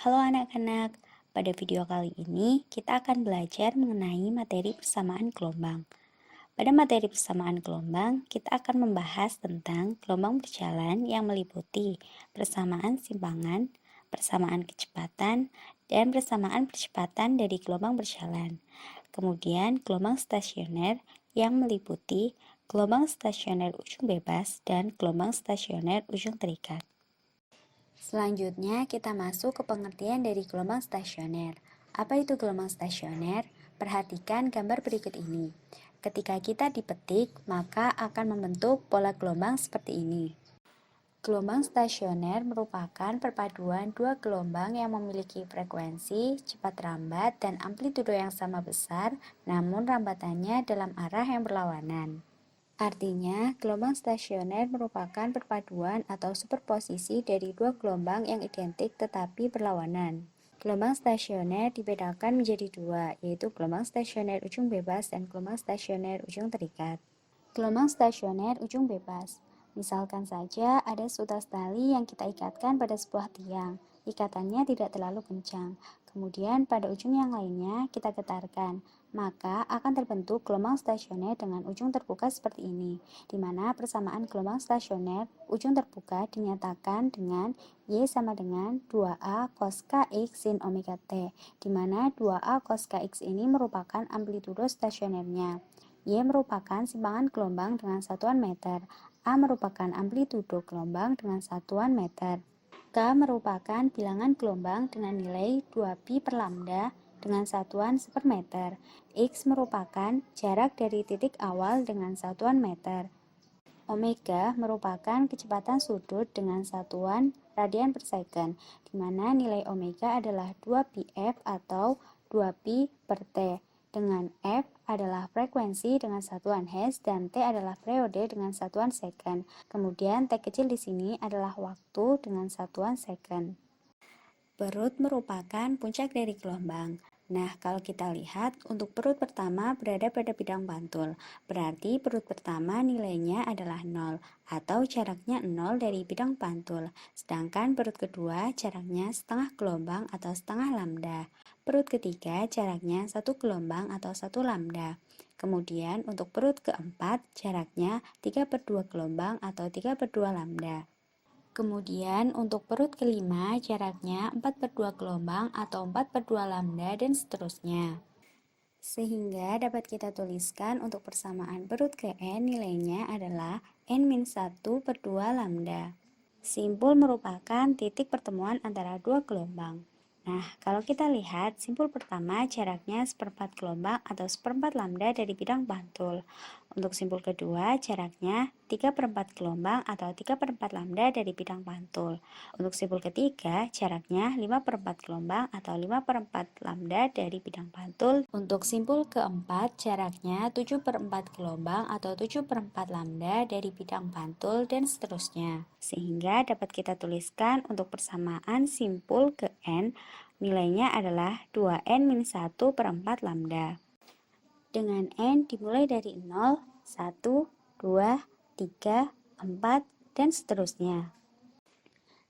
Halo anak-anak, pada video kali ini kita akan belajar mengenai materi persamaan gelombang. Pada materi persamaan gelombang, kita akan membahas tentang gelombang berjalan yang meliputi persamaan simpangan, persamaan kecepatan, dan persamaan percepatan dari gelombang berjalan. Kemudian gelombang stasioner yang meliputi gelombang stasioner ujung bebas dan gelombang stasioner ujung terikat. Selanjutnya, kita masuk ke pengertian dari gelombang stasioner. Apa itu gelombang stasioner? Perhatikan gambar berikut ini. Ketika kita dipetik, maka akan membentuk pola gelombang seperti ini. Gelombang stasioner merupakan perpaduan dua gelombang yang memiliki frekuensi, cepat rambat, dan amplitudo yang sama besar, namun rambatannya dalam arah yang berlawanan. Artinya, gelombang stasioner merupakan perpaduan atau superposisi dari dua gelombang yang identik tetapi berlawanan. Gelombang stasioner dibedakan menjadi dua, yaitu gelombang stasioner ujung bebas dan gelombang stasioner ujung terikat. Gelombang stasioner ujung bebas. Misalkan saja ada seutas tali yang kita ikatkan pada sebuah tiang. Ikatannya tidak terlalu kencang. Kemudian pada ujung yang lainnya kita getarkan. Maka akan terbentuk gelombang stasioner dengan ujung terbuka seperti ini, di mana persamaan gelombang stasioner ujung terbuka dinyatakan dengan Y sama dengan 2A cos kx sin omega t, di mana 2A cos kx ini merupakan amplitudo stasionernya. Y merupakan simpangan gelombang dengan satuan meter, A merupakan amplitudo gelombang dengan satuan meter, K merupakan bilangan gelombang dengan nilai 2pi per lambda dengan satuan sepermeter, X merupakan jarak dari titik awal dengan satuan meter, Omega merupakan kecepatan sudut dengan satuan radian per second, di mana nilai omega adalah 2πf atau 2pi per T, dengan F adalah frekuensi dengan satuan Hertz dan T adalah periode dengan satuan second. Kemudian T kecil di sini adalah waktu dengan satuan second. Perut merupakan puncak dari gelombang. Nah, kalau kita lihat, untuk perut pertama berada pada bidang pantul. Berarti perut pertama nilainya adalah 0, atau jaraknya 0 dari bidang pantul. Sedangkan perut kedua jaraknya setengah gelombang atau setengah lambda. Perut ketiga jaraknya 1 gelombang atau 1 lambda. Kemudian untuk perut keempat jaraknya 3/2 gelombang atau 3/2 lambda. Kemudian untuk perut kelima jaraknya 4/2 gelombang atau 4/2 lambda dan seterusnya. Sehingga dapat kita tuliskan untuk persamaan perut ke N nilainya adalah N-1/2 lambda. Simpul merupakan titik pertemuan antara dua gelombang. Nah, kalau kita lihat simpul pertama jaraknya 1/4 gelombang atau 1/4 lambda dari bidang pantul. Untuk simpul kedua jaraknya 3/4 gelombang atau 3/4 lambda dari bidang pantul. Untuk simpul ketiga jaraknya 5/4 gelombang atau 5/4 lambda dari bidang pantul. Untuk simpul keempat jaraknya 7/4 gelombang atau 7/4 lambda dari bidang pantul dan seterusnya. Sehingga dapat kita tuliskan untuk persamaan simpul ke N nilainya adalah 2N-1/4 lambda. Dengan N dimulai dari 0, 1, 2, 3, 4, dan seterusnya.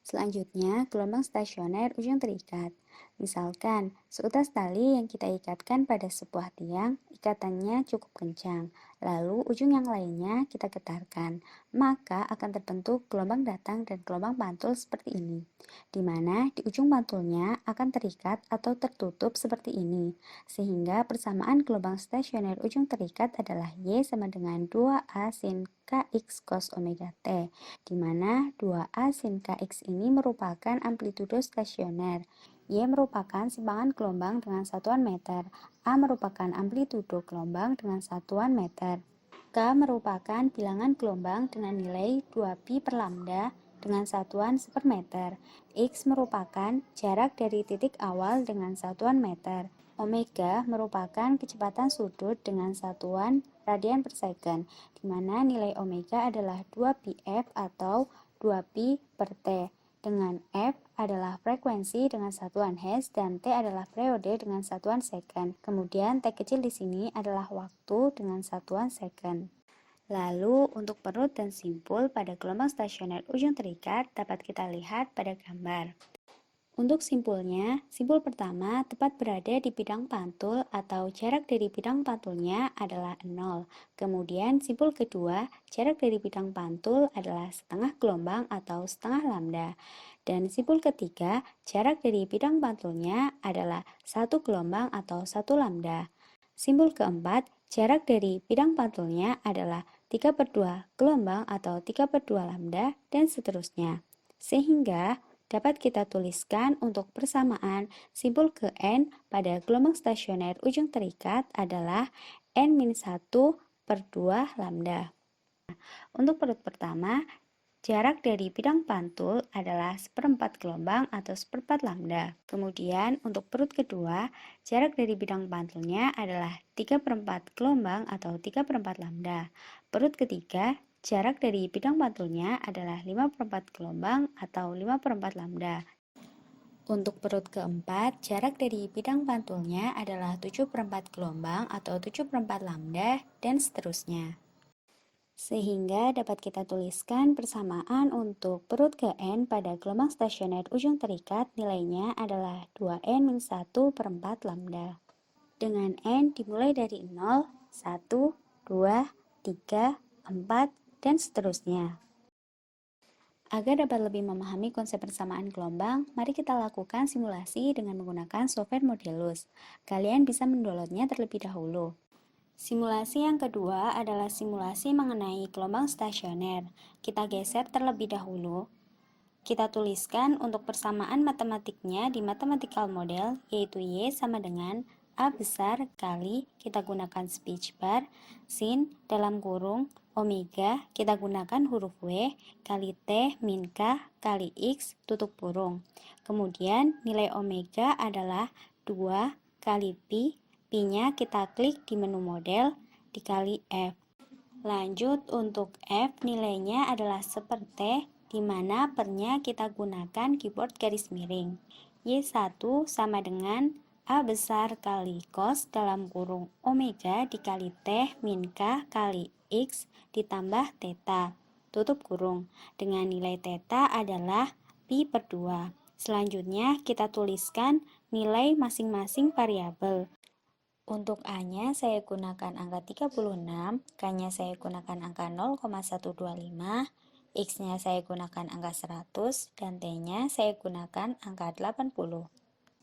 Selanjutnya, gelombang stasioner ujung terikat. Misalkan, seutas tali yang kita ikatkan pada sebuah tiang, ikatannya cukup kencang. Lalu, ujung yang lainnya kita getarkan. Maka akan terbentuk gelombang datang dan gelombang pantul seperti ini. Di mana di ujung pantulnya akan terikat atau tertutup seperti ini. Sehingga persamaan gelombang stasioner ujung terikat adalah Y sama dengan 2A sin Kx cos omega T, di mana 2A sin Kx ini merupakan amplitudo stasioner, Y merupakan simpangan gelombang dengan satuan meter, A merupakan amplitudo gelombang dengan satuan meter, K merupakan bilangan gelombang dengan nilai 2pi per lambda dengan satuan sepermeter, X merupakan jarak dari titik awal dengan satuan meter, Omega merupakan kecepatan sudut dengan satuan radian per second, di mana nilai omega adalah 2πf atau 2pi per T, dengan F adalah frekuensi dengan satuan Hertz dan T adalah periode dengan satuan second. Kemudian T kecil di sini adalah waktu dengan satuan second. Lalu untuk perut dan simpul pada gelombang stasioner ujung terikat dapat kita lihat pada gambar. Untuk simpulnya, simpul pertama tepat berada di bidang pantul atau jarak dari bidang pantulnya adalah 0. Kemudian simpul kedua, jarak dari bidang pantul adalah setengah gelombang atau setengah lambda. Dan simpul ketiga, jarak dari bidang pantulnya adalah 1 gelombang atau 1 lambda. Simpul keempat, jarak dari bidang pantulnya adalah 3/2 gelombang atau 3/2 lambda, dan seterusnya. Sehingga dapat kita tuliskan untuk persamaan simpul ke N pada gelombang stasioner ujung terikat adalah N-1/2 lambda. Untuk perut pertama, jarak dari bidang pantul adalah 1/4 gelombang atau 1/4 lambda. Kemudian untuk perut kedua, jarak dari bidang pantulnya adalah 3/4 gelombang atau 3/4 lambda. Perut ketiga, jarak dari bidang pantulnya adalah 5/4 gelombang atau 5/4 lambda. Untuk perut keempat, jarak dari bidang pantulnya adalah 7/4 gelombang atau 7/4 lambda, dan seterusnya. Sehingga dapat kita tuliskan persamaan untuk perut ke N pada gelombang stasioner ujung terikat nilainya adalah 2N-1/4 lambda. Dengan N dimulai dari 0, 1, 2, 3, 4, dan seterusnya. Agar dapat lebih memahami konsep persamaan gelombang, mari kita lakukan simulasi dengan menggunakan software Modelus. Kalian bisa mendownloadnya terlebih dahulu. Simulasi yang kedua adalah simulasi mengenai gelombang stasioner. Kita geser terlebih dahulu. Kita tuliskan untuk persamaan matematiknya di mathematical model, yaitu Y sama dengan A besar kali, kita gunakan speech bar, sin dalam kurung, omega, kita gunakan huruf W, kali T min K kali X tutup kurung. Kemudian nilai omega adalah 2 kali pi, pi-nya kita klik di menu model, dikali F. Lanjut untuk F nilainya adalah seperti di mana pernya kita gunakan keyboard garis miring. Y1 sama dengan A besar kali cos dalam kurung omega dikali T min K kali X ditambah theta, tutup kurung, dengan nilai theta adalah pi/2. Selanjutnya kita tuliskan nilai masing-masing variabel. Untuk A-nya saya gunakan angka 36, K-nya saya gunakan angka 0,125, X-nya saya gunakan angka 100, dan T-nya saya gunakan angka 80.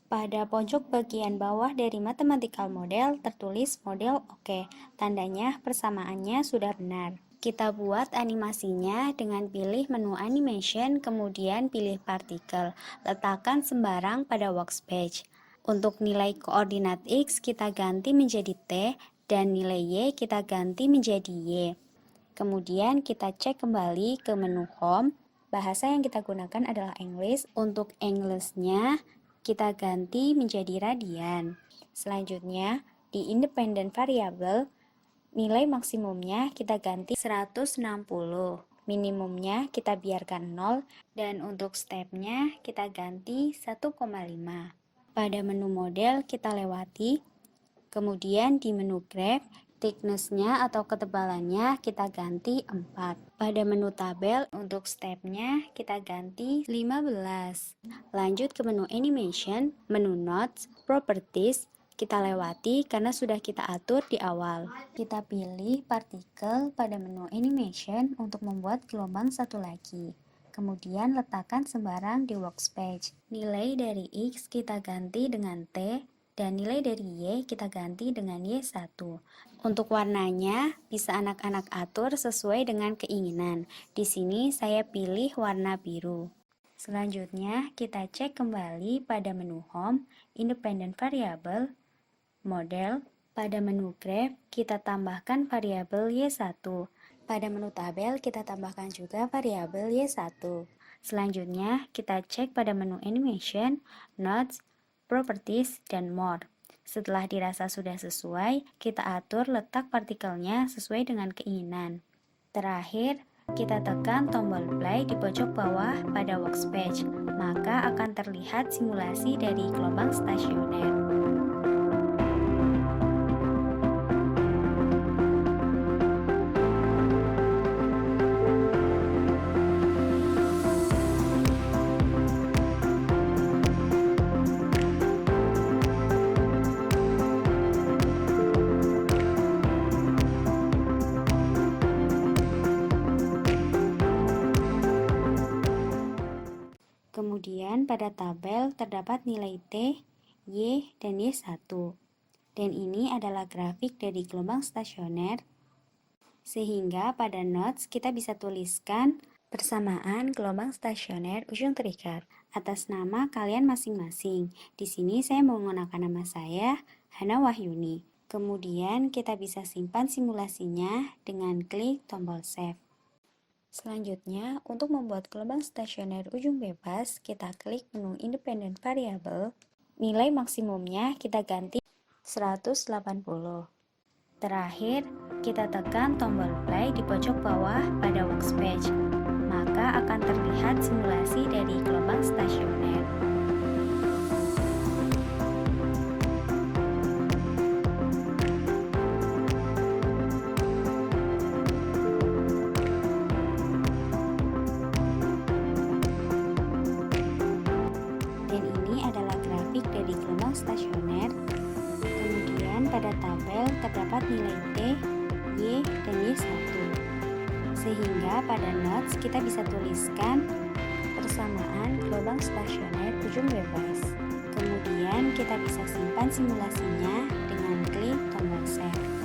Pada pojok bagian bawah dari mathematical model tertulis model oke, tandanya persamaannya sudah benar. Kita buat animasinya dengan pilih menu animation, kemudian pilih partikel, letakkan sembarang pada workspace. Untuk nilai koordinat X kita ganti menjadi T, dan nilai Y kita ganti menjadi Y. Kemudian kita cek kembali ke menu Home, bahasa yang kita gunakan adalah English. Untuk English-nya kita ganti menjadi radian. Selanjutnya, di independent variable, nilai maksimumnya kita ganti 160, minimumnya kita biarkan 0, dan untuk stepnya kita ganti 1,5. Pada menu model kita lewati, kemudian di menu graph, thickness-nya atau ketebalannya kita ganti 4. Pada menu tabel, untuk stepnya kita ganti 15. Lanjut ke menu animation, menu notes, properties, kita lewati karena sudah kita atur di awal. Kita pilih partikel pada menu animation untuk membuat gelombang satu lagi. Kemudian letakkan sembarang di workspace. Nilai dari X kita ganti dengan T, dan nilai dari Y kita ganti dengan Y1. Untuk warnanya, bisa anak-anak atur sesuai dengan keinginan. Di sini saya pilih warna biru. Selanjutnya, kita cek kembali pada menu Home, Independent Variable, Model. Pada menu Graph, kita tambahkan variabel Y1. Pada menu tabel, kita tambahkan juga variabel Y1. Selanjutnya, kita cek pada menu Animation, Notes, Properties, dan More. Setelah dirasa sudah sesuai, kita atur letak partikelnya sesuai dengan keinginan. Terakhir, kita tekan tombol play di pojok bawah pada workspace, maka akan terlihat simulasi dari gelombang stasioner. Kemudian pada tabel terdapat nilai T, Y, dan Y1. Dan ini adalah grafik dari gelombang stasioner, sehingga pada notes kita bisa tuliskan persamaan gelombang stasioner ujung terikat atas nama kalian masing-masing. Di sini saya menggunakan nama saya, Hana Wahyuni. Kemudian kita bisa simpan simulasinya dengan klik tombol save. Selanjutnya, untuk membuat gelombang stasioner ujung bebas, kita klik menu Independent Variable. Nilai maksimumnya kita ganti 180. Terakhir, kita tekan tombol play di pojok bawah pada workspace. Maka akan terlihat simulasi dari gelombang stasioner. Dan ini adalah grafik dari gelombang stasioner. Kemudian pada tabel terdapat nilai T, Y, dan Y1. Sehingga pada notes kita bisa tuliskan persamaan gelombang stasioner ujung bebas. Kemudian kita bisa simpan simulasinya dengan klik tombol save.